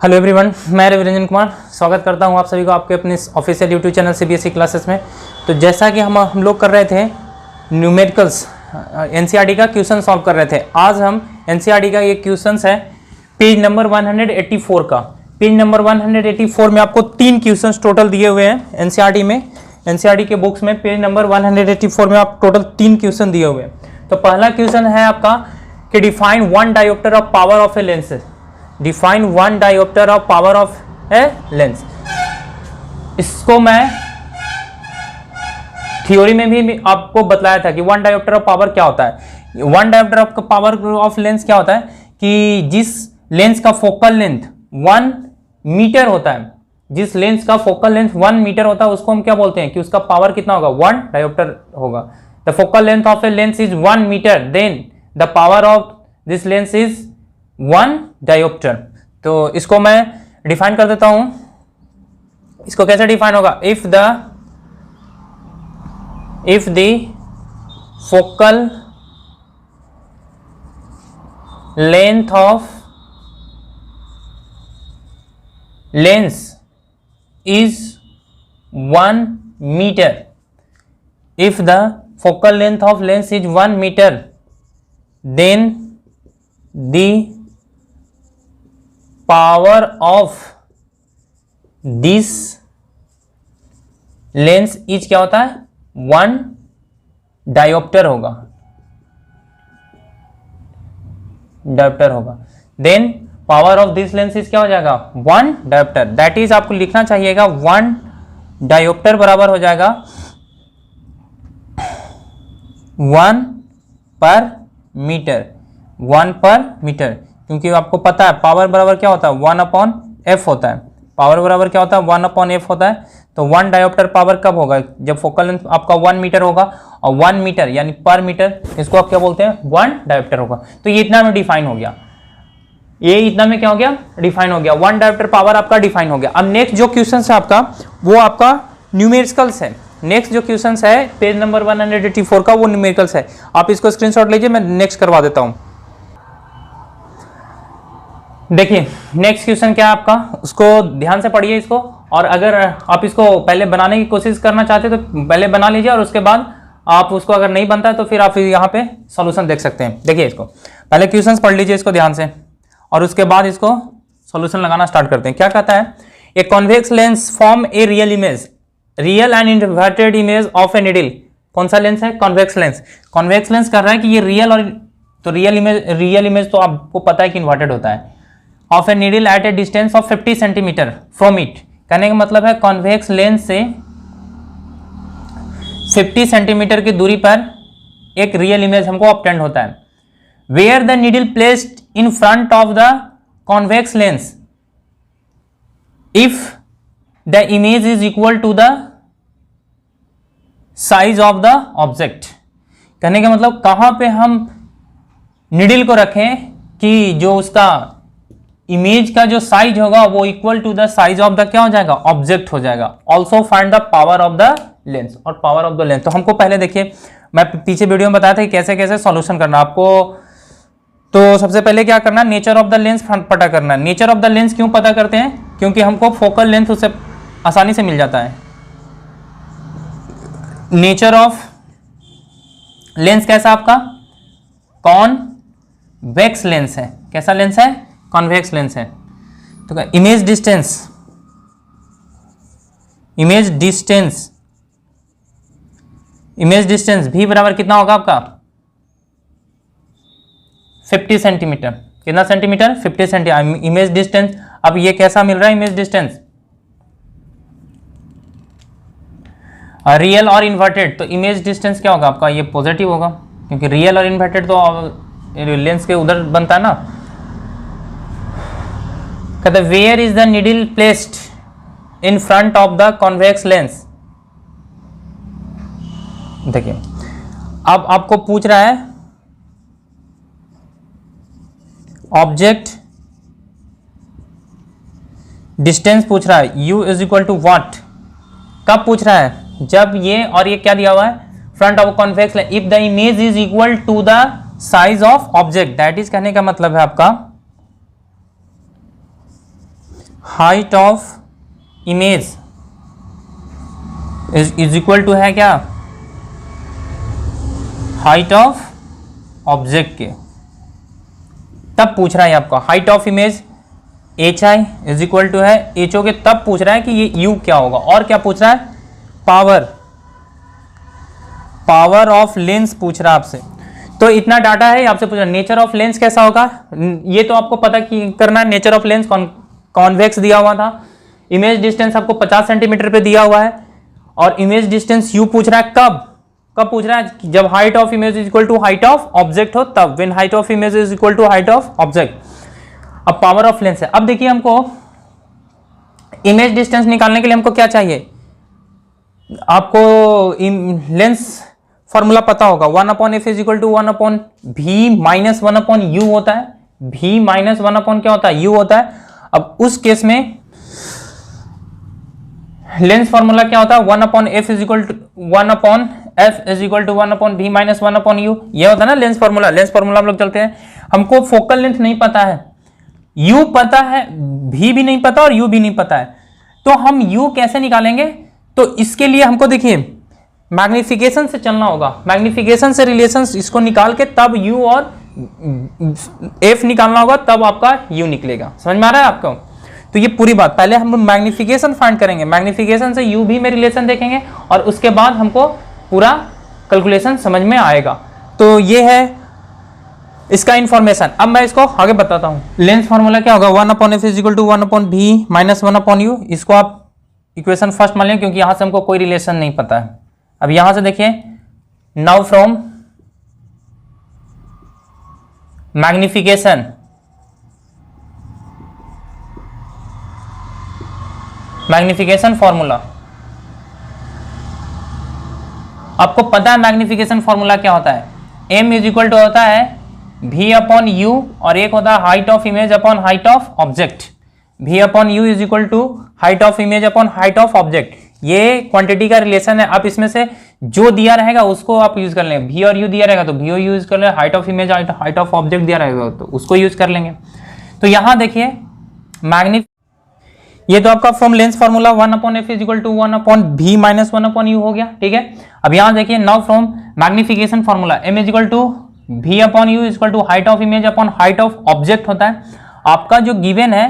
Hello everyone, मैं रविरंजन कुमार स्वागत करता हूं आप सभी को आपके अपने official YouTube channel CBSE classes में। तो जैसा कि हम लोग कर रहे थे न्यूमेरिकल्स एनसीईआरटी का क्वेश्चन सॉल्व कर रहे थे। आज हम एनसीईआरटी का ये क्वेश्चन है पेज नंबर 184 का। पेज नंबर 184 में आपको 3 क्वेश्चन टोटल दिए हुए हैं एनसीईआरटी में। एनसीईआरटी के बुक्स में पेज नंबर 184 में आप टोटल 3 क्वेश्चन दिए हुए हैं। तो पहला क्वेश्चन है आपका कि define one dioptre of power of a lens. Define one dioptre of power of a lens. इसको मैं थ्योरी में भी आपको बताया था कि वन डायोप्टर ऑफ पावर क्या होता है। One dioptre of power of lens क्या होता है कि जिस लेंस का फोकल लेंथ 1 मीटर होता है, जिस लेंस का फोकल लेंथ 1 मीटर होता है उसको हम क्या बोलते हैं कि उसका पावर कितना होगा, 1 डायोप्टर होगा। The focal length of a lens is 1 metre, then the power of this lens is 1 dioptre. तो इसको मैं डिफाइन कर देता हूं। इसको कैसे डिफाइन होगा, if the focal length of lens is 1 meter, if the focal length of lens is 1 meter, then the power of this lens is क्या होता है, 1 डायोप्टर होगा, then power of this lens is क्या हो जाएगा, 1 dioptre. That is आपको लिखना चाहिएगा 1 डायोप्टर बराबर हो जाएगा 1 पर मीटर, 1 पर मीटर। क्योंकि आपको पता है पावर बराबर क्या होता है, 1/f होता है। पावर बराबर क्या होता है, 1/f होता है। तो 1 डायोप्टर पावर कब होगा, जब फोकल लेंथ आपका 1 मीटर होगा, और 1 मीटर यानी पर मीटर, इसको आप क्या बोलते हैं, 1 डायोप्टर होगा। तो ये इतना में डिफाइन हो गया, ये इतना में क्या हो गया, डिफाइन हो गया। 1 डायोप्टर पावर आपका डिफाइन हो गया। अब नेक्स्ट जो क्वेश्चन है आपका वो आपका न्यूमेरिकल्स है। नेक्स्ट जो क्वेश्चन है पेज नंबर 184 का वो न्यूमेरिकल्स है। आप इसको स्क्रीनशॉट लीजिए, मैं नेक्स्ट करवा देता हूं। देखिए नेक्स्ट क्वेश्चन क्या है आपका, उसको ध्यान से पढ़िए इसको। और अगर आप इसको पहले बनाने की कोशिश करना चाहते हैं तो पहले बना लीजिए, और उसके बाद आप उसको अगर नहीं बनता है तो फिर आप यहाँ पे सॉल्यूशन देख सकते हैं। देखिए इसको पहले क्वेश्चन पढ़ लीजिए इसको ध्यान से, और उसके बाद इसको सॉल्यूशन लगाना स्टार्ट करते हैं। क्या कहता है, a convex lens form a real image, real and inverted image of a needle. कौन सा लेंस है, कॉन्वेक्स लेंस। कॉन्वेक्स लेंस कर रहा है कि ये रियल, और तो रियल इमेज तो आपको पता है कि इन्वर्टेड होता है, of a needle at a distance of 50 centimetre from it. कहने का मतलब है कॉन्वेक्स लेंस से 50 सेंटीमीटर की दूरी पर एक रियल इमेज हमको ऑब्टेंड होता है। Where the needle placed in front of the convex lens if the image is equal to the size of the object. कहने का मतलब कहां पे हम नीडल को रखें कि जो उसका इमेज का जो साइज होगा वो equal to the size of the क्या हो जाएगा, ऑब्जेक्ट हो जाएगा। Also find the power of the lens, और पावर ऑफ द लेंस। तो हमको पहले देखिए, मैं पीछे वीडियो में बताया था कि कैसे कैसे सॉल्यूशन करना आपको। तो सबसे पहले क्या करना, नेचर ऑफ द लेंस पता करना। नेचर ऑफ द लेंस क्यों पता करते हैं, क्योंकि हमको फोकल लेंथ उससे आसानी से मिल जाता है। नेचर ऑफ लेंस कैसा आपका, कॉन्वेक्स लेंस है। कैसा लेंस है, कॉन्वेक्स लेंस है। तो इमेज डिस्टेंस, इमेज डिस्टेंस भी बराबर कितना होगा आपका, 50 सेंटीमीटर। कितना सेंटीमीटर, 50 सेंटीमीटर इमेज डिस्टेंस। अब ये कैसा मिल रहा है इमेज डिस्टेंस, रियल और इन्वर्टेड। तो इमेज डिस्टेंस क्या होगा आपका, ये पॉजिटिव होगा, क्योंकि रियल और इन्वर्टेड तो लेंस के उधर बनता है ना। कहते हैं where is the needle placed in front of the convex lens. देखिए अब आपको पूछ रहा है ऑब्जेक्ट डिस्टेंस पूछ रहा है, u is equal to what. कब पूछ रहा है, जब ये और ये क्या दिया हुआ है, front of convex lens, if the image is equal to the size of object, that is कहने का मतलब है आपका height of image is equal to है क्या, हाइट ऑफ ऑब्जेक्ट के। तब पूछ रहा है आपको height of image H I is equal to है एच ओ के, तब पूछ रहा है कि ये यू क्या होगा। और क्या पूछ रहा है, पावर ऑफ लेंस पूछ रहा है आपसे। तो इतना डाटा है, आपसे पूछ रहा है नेचर ऑफ लेंस कैसा होगा, ये तो आपको पता कि करना है। नेचर ऑफ लेंस कॉन्वेक्स दिया हुआ था, इमेज डिस्टेंस आपको 50 सेंटीमीटर पे दिया हुआ है, और इमेज डिस्टेंस यू पूछ रहा है कब पूछ रहा है, जब height of image is equal to height of object हो, तब when height of image is equal to height of object. अब पावर ऑफ लेंस है। अब देखिए हमको इमेज डिस्टेंस निकालने के लिए हमको क्या चाहिए, आपको लेंस फॉर्मूला पता होगा, 1/f is equal to 1/v minus 1/u होता है। v माइनस 1 क्या होता है, u होता है। अब उस केस में लेंस फॉर्मूला क्या होता है, 1/f is equal to 1/v minus 1/u, ये होता है ना लेंस फॉर्मूला। लेंस फॉर्मूला हम लोग चलते हैं, हमको फोकल लेंथ नहीं पता है, u पता है, v भी नहीं पता और u भी नहीं पता है, तो हम u कैसे निकालेंगे। तो इसके लिए हमको देखिए मैग्निफिकेशन से चलना होगा, मैग्निफिकेशन से रिलेशन इसको निकाल के तब u और f निकालना होगा, तब आपका u निकलेगा। समझ में आ रहा है आपको। तो ये पूरी बात, पहले हम मैग्निफिकेशन फाइंड करेंगे, मैग्निफिकेशन से u भी में रिलेशन देखेंगे, और उसके बाद हमको पूरा कैलकुलेशन समझ में आएगा। तो ये है इसका इंफॉर्मेशन। अब मैं इसको आगे बताता हूँ। लेंस फॉर्मूला क्या होगा, 1/f is equal to 1/v minus 1/u। इसको आप इक्वेशन फर्स्ट मान लें, क्योंकि यहां से हमको कोई रिलेशन नहीं पता है। अब यहां से देखिए, नाउ फ्रॉम मैग्निफिकेशन फॉर्मूला, आपको पता है मैग्निफिकेशन फॉर्मूला क्या होता है, m इज इक्वल टू होता है v अपॉन u, और एक होता है height of image upon height of object. v upon u is equal to height of image upon height of object. ये क्वांटिटी का रिलेशन है। आप इसमें से जो दिया रहेगा उसको आप यूज कर लेंगे। v और u दिया रहेगा तो v और u यूज कर लेंगे, height of image height of object दिया रहेगा तो उसको यूज कर लेंगे। तो यहां देखिए ये तो आपका from lens formula 1/f is equal to 1/v minus 1/u हो गया, ठीक है। अब यहां देखिए now from magnification formula m is equal to v upon u is equal to height of image upon height of object होता है। आपका जो गिवन है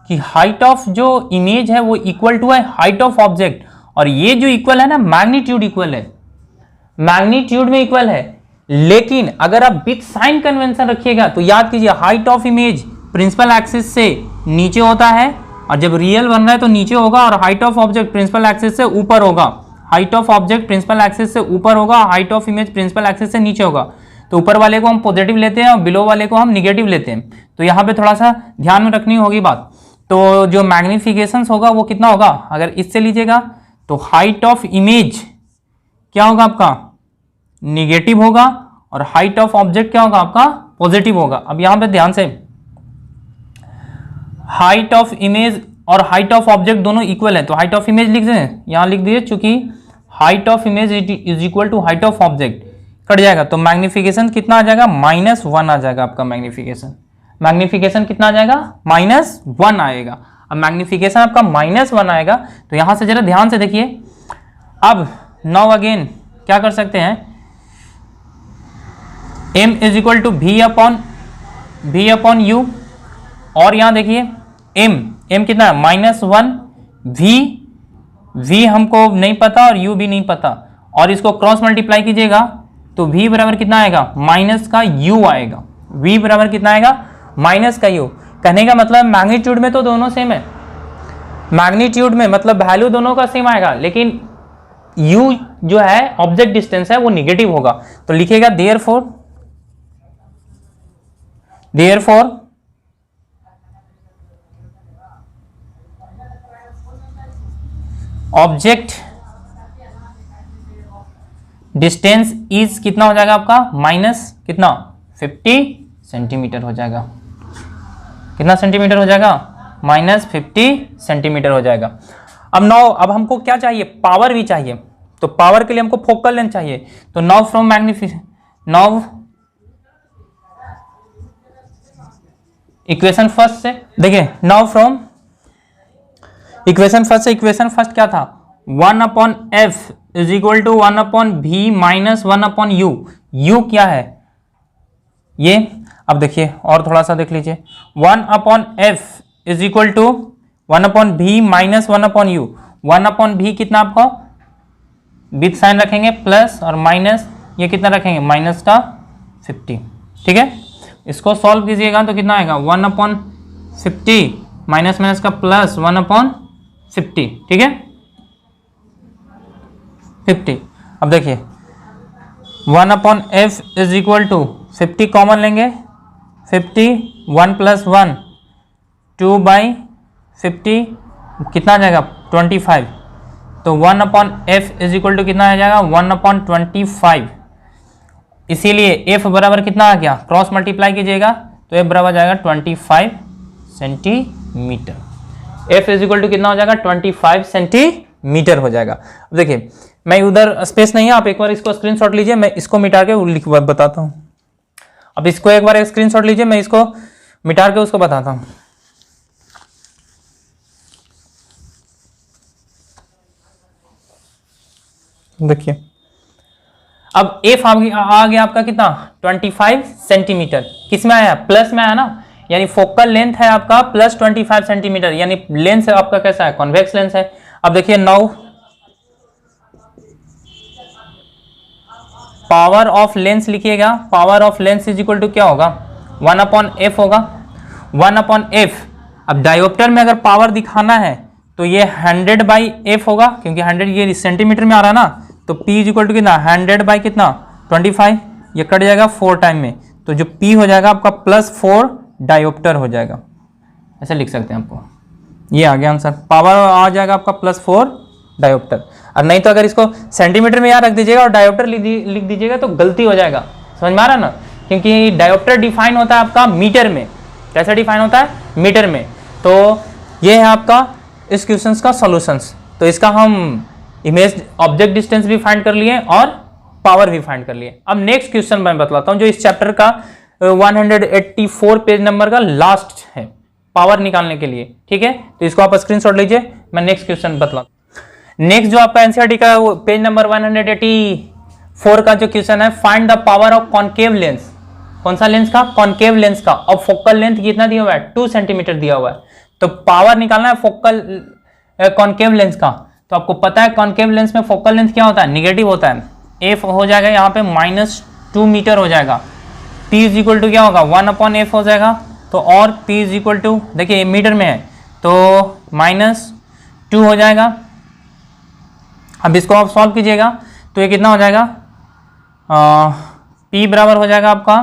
कि हाइट ऑफ जो इमेज है वो इक्वल टू है हाइट ऑफ ऑब्जेक्ट, और ये जो इक्वल है ना मैग्नीट्यूड इक्वल है, मैग्नीट्यूड में इक्वल है। लेकिन अगर आप विथ साइन कन्वेंशन रखिएगा तो याद कीजिए height of image principal axis से नीचे होता है, और जब रियल बन रहा है तो नीचे होगा, और height of object principal axis से ऊपर होगा। Height of object principal axis से ऊपर होगा, height of image principal axis से नीचे होगा। तो ऊपर वाले को हम पॉजिटिव लेते हैं और बिलो वाले को हम निगेटिव लेते हैं। तो यहाँ पे थोड़ा सा ध्यान में रखनी होगी बात। तो जो मैग्निफिकेशन होगा वो कितना होगा, अगर इससे लीजिएगा तो हाइट ऑफ इमेज क्या होगा आपका, निगेटिव होगा, और हाइट ऑफ ऑब्जेक्ट क्या होगा आपका, पॉजिटिव होगा। अब यहाँ पे ध्यान से हाइट ऑफ इमेज और हाइट ऑफ ऑब्जेक्ट दोनों इक्वल है, तो हाइट ऑफ इमेज लिख दें, यहाँ लिख दीजिए, चूंकि height of image is equal to height of object, cut जाएगा तो मैग्निफिकेशन कितना आ जाएगा, -1 आ जाएगा आपका मैग्निफिकेशन। मैग्निफिकेशन कितना आ जाएगा, -1 आएगा। अब मैग्निफिकेशन आपका -1 आएगा, तो यहां से जरा ध्यान से देखिए। अब नाउ अगेन क्या कर सकते हैं, m is equal to v upon u, और यहां देखिए m कितना है, -1, v हमको नहीं पता और u भी नहीं पता, और इसको क्रॉस मल्टीप्लाई कीजिएगा तो v बराबर कितना आएगा, माइनस का u आएगा। v बराबर कितना आएगा, माइनस का u। कहने का मतलब मैग्नीट्यूड में तो दोनों सेम है, मैग्नीट्यूड में मतलब वैल्यू दोनों का सेम आएगा, लेकिन u जो है ऑब्जेक्ट डिस्टेंस है वो निगेटिव होगा। तो लिखिएगा देयरफॉर ऑब्जेक्ट डिस्टेंस इज कितना हो जाएगा आपका, माइनस कितना 50 सेंटीमीटर हो जाएगा। कितना सेंटीमीटर हो जाएगा, -50 सेंटीमीटर हो जाएगा। अब हमको क्या चाहिए, पावर भी चाहिए। तो पावर के लिए हमको फोकल लेंथ चाहिए। तो now from now equation first से देखिए, नाउ फ्रॉम इक्वेशन फर्स्ट से इक्वेशन फर्स्ट क्या था, 1/f is equal to 1/v minus 1/u। u क्या है ये, अब देखिए और थोड़ा सा देख लीजिए, 1/f is equal to 1/v minus 1/u। 1/v कितना आपको विथ साइन रखेंगे प्लस, और माइनस ये कितना रखेंगे माइनस का 50, ठीक है। इसको सॉल्व कीजिएगा तो कितना आएगा 1/50 माइनस माइनस का प्लस 1/50, ठीक है 50। अब देखिए 1/f is equal to 50 common लेंगे, 50 1 + 1 2/50 कितना आ जाएगा 25, तो 1/f इज इक्वल टू कितना आ जाएगा 1/25। इसीलिए f बराबर कितना आ गया, क्रॉस मल्टीप्लाई कीजिएगा तो f बराबर जाएगा 25 centimetre. f is equal to कितना हो जाएगा 25 सेंटीमीटर हो जाएगा। अब देखिए मैं उधर स्पेस नहीं है, आप एक बार इसको स्क्रीनशॉट लीजिए, मैं इसको मिटा के लिख बताता हूँ। अब इसको एक बार स्क्रीनशॉट लीजिए, मैं इसको मिटा के उसको बताता हूँ। देखिए अब f आ गया आपका कितना 25 सेंटीमीटर, किस में आया प्लस में आया ना, यानी फोकल लेंथ है आपका प्लस 25 सेंटीमीटर, यानी लेंस आपका कैसा है कॉन्वेक्स लेंस है। अब देखिए नाउ पावर ऑफ लेंस लिखिएगा, power of lens is equal to क्या होगा 1/f होगा, 1/f। अब डायोप्टर में अगर पावर दिखाना है तो ये 100/f होगा, क्योंकि 100 ये सेंटीमीटर में आ रहा है ना, तो p इज इक्वल टू कितना 100 कितना 25, ये कट जाएगा 4 टाइम में, तो जो p हो जाएगा आपका +4 डायोप्टर हो जाएगा, ऐसे लिख सकते हैं आपको, ये आ गया आंसर। पावर आ जाएगा आपका +4 डायोप्टर। और नहीं तो अगर इसको सेंटीमीटर में यहाँ रख दीजिएगा और डायोप्टर लिख दीजिएगा तो गलती हो जाएगा, समझ में आ रहा है ना, क्योंकि डायोप्टर डिफाइन होता है आपका मीटर में। कैसे डिफाइन होता है मीटर में। तो ये है आपका इस क्वेश्चन का सॉल्यूशंस। तो इसका हम इमेज ऑब्जेक्ट डिस्टेंस भी फाइंड कर लिए और पावर भी फाइंड कर लिए। अब नेक्स्ट क्वेश्चन मैं बतलाता हूँ जो इस चैप्टर का 184 पेज नंबर का लास्ट है पावर निकालने के लिए, ठीक है। तो इसको आप स्क्रीनशॉट लीजिए, मैं नेक्स्ट क्वेश्चन बतलाता हूँ। नेक्स्ट जो आपका एनसीईआरटी का पेज नंबर 184 का जो क्वेश्चन है, find the power of concave lens. कौन सा लेंस का कॉनकेव लेंस का, और फोकल लेंथ कितना दिया हुआ है 2 सेंटीमीटर दिया हुआ है। तो पावर निकालना है फोकल कॉनकेव लेंस का। तो आपको पता है कॉनकेव लेंस में फोकल लेंथ क्या होता है निगेटिव होता है, एफ हो जाएगा यहाँ पे -2 मीटर हो जाएगा। p इज इक्वल टू क्या होगा 1/f हो जाएगा। तो और p इज इक्वल टू देखिए मीटर में है तो -2 हो जाएगा। अब इसको आप सॉल्व कीजिएगा तो ये कितना हो जाएगा, p बराबर हो जाएगा आपका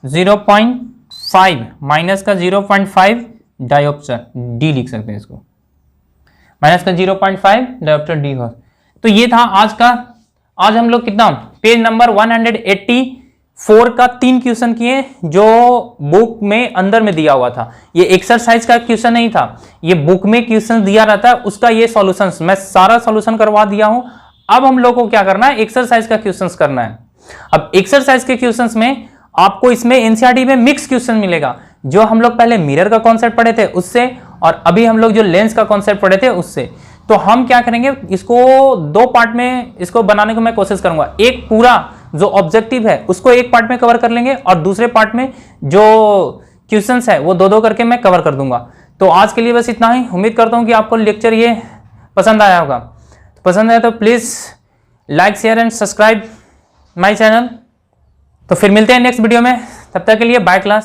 0.5 माइनस का 0.5 डायोप्टर, d लिख सकते हैं इसको, माइनस का 0.5 डायोप्टर d हो। तो ये था आज हम लोग कितना पेज नंबर 184 का 3 क्वेश्चन किए जो बुक में अंदर में दिया हुआ था। ये एक्सरसाइज का क्वेश्चन नहीं था, ये बुक में क्वेश्चन दिया रहता है उसका ये सॉल्यूशन, मैं सारा सॉल्यूशन करवा दिया हूं। अब हम लोग को क्या करना है एक्सरसाइज का क्वेश्चन करना है। अब एक्सरसाइज के क्वेश्चन में आपको इसमें एनसीईआरटी में मिक्स क्वेश्चन मिलेगा, जो हम लोग पहले मिरर का कॉन्सेप्ट पढ़े थे उससे, और अभी हम लोग जो लेंस का कॉन्सेप्ट पढ़े थे उससे। तो हम क्या करेंगे, इसको 2 पार्ट में इसको बनाने को मैं कोशिश करूंगा। एक पूरा जो ऑब्जेक्टिव है उसको एक पार्ट में कवर कर लेंगे, और दूसरे पार्ट में जो क्वेश्चंस है वो 2-2 करके मैं कवर कर दूंगा। तो आज के लिए बस इतना ही। उम्मीद करता हूं कि आपको लेक्चर ये पसंद आया होगा। पसंद आया तो please like share and subscribe my channel. तो फिर मिलते हैं नेक्स्ट वीडियो में, तब तक के लिए बाय क्लास।